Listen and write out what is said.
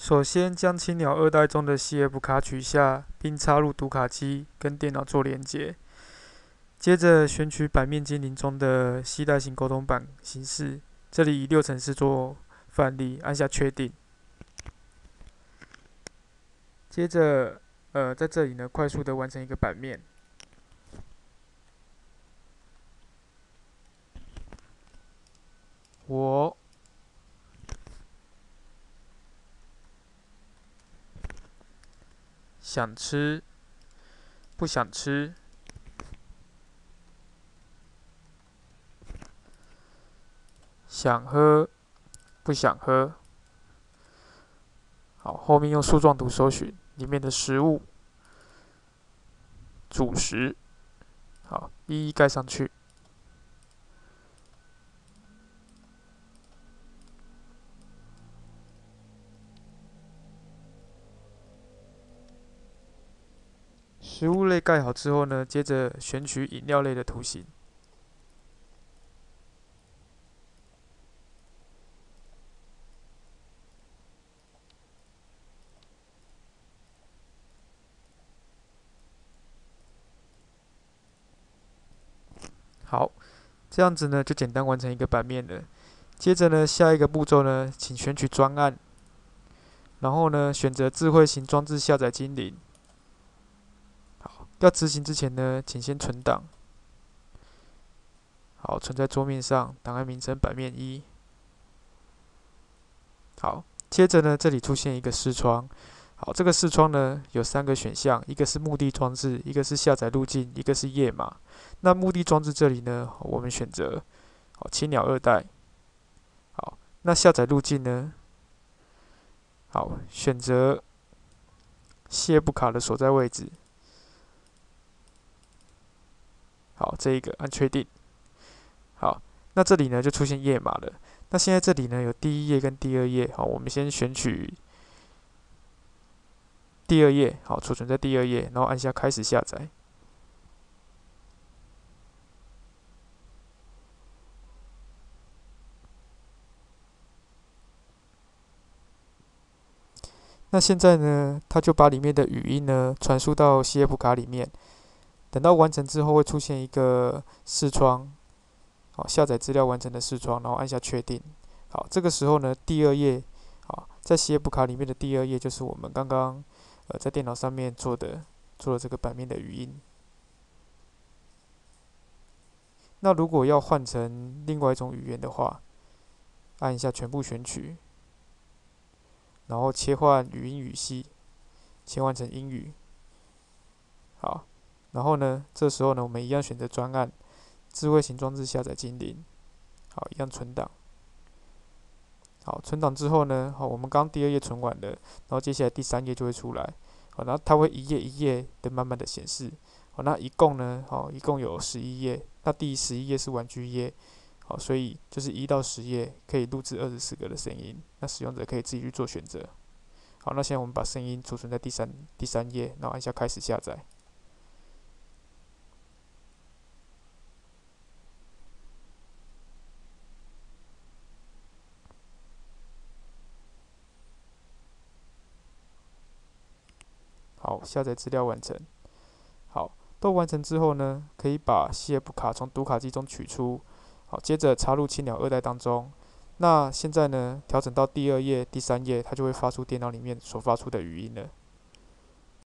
首先将青鸟二代中的 CF 卡取下，并插入读卡机跟电脑做连接。接着选取版面精灵中的携带型沟通板形式，这里以6×4做范例，按下确定。接着，在这里呢，快速的完成一个版面。我想吃，不想吃，想喝，不想喝。好，后面用树状图搜寻里面的食物、主食，好，一一盖上去。食物类盖好之后呢，接着选取饮料类的图形。好，这样子呢就简单完成一个版面了。接着呢，下一个步骤呢，请选取专案，然后呢选择智慧型装置下载精灵。好，要执行之前呢，请先存档。好，存在桌面上，档案名称版面1。好，接着呢，这里出现一个视窗。好，这个视窗呢有3个选项，一个是目的装置，一个是下载路径，一个是页码。那目的装置这里呢，我们选择青鸟二代。好，那下载路径呢，好，选择谢布卡的所在位置。好，这一个按确定。好，那这里呢就出现页码了。那现在这里呢有第1页跟第2页，好，我们先选取第2页，好，储存在第2页，然后按下开始下载。那现在呢，它就把里面的语音呢传输到 CF 卡里面。等到完成之后，会出现一个视窗，好，下载资料完成的视窗，然后按下确定。好，这个时候呢，第2页，好，在 CF 卡里面的第2页就是我们刚刚在电脑上面做了这个版面的语音。那如果要换成另外一种语言的话，按一下全部选取，然后切换语音语系，切换成英语。好，然后呢，这时候呢，我们一样选择专案，智慧型装置下载精灵。好，一样存档。好，存档之后呢，好，我们刚第2页存完了，然后接下来第3页就会出来。好，然后它会一页一页的慢慢的显示。好，那一共呢，好，一共有11页。那第11页是玩具页。好，所以就是1到10页可以录制24个的声音。那使用者可以自己去做选择。好，那现在我们把声音储存在第三页，然后按下开始下载。好，下载资料完成。好，都完成之后呢，可以把 CF 卡从读卡机中取出。好，接着插入青鸟二代当中。那现在呢，调整到第2页、第3页，它就会发出电脑里面所发出的语音了。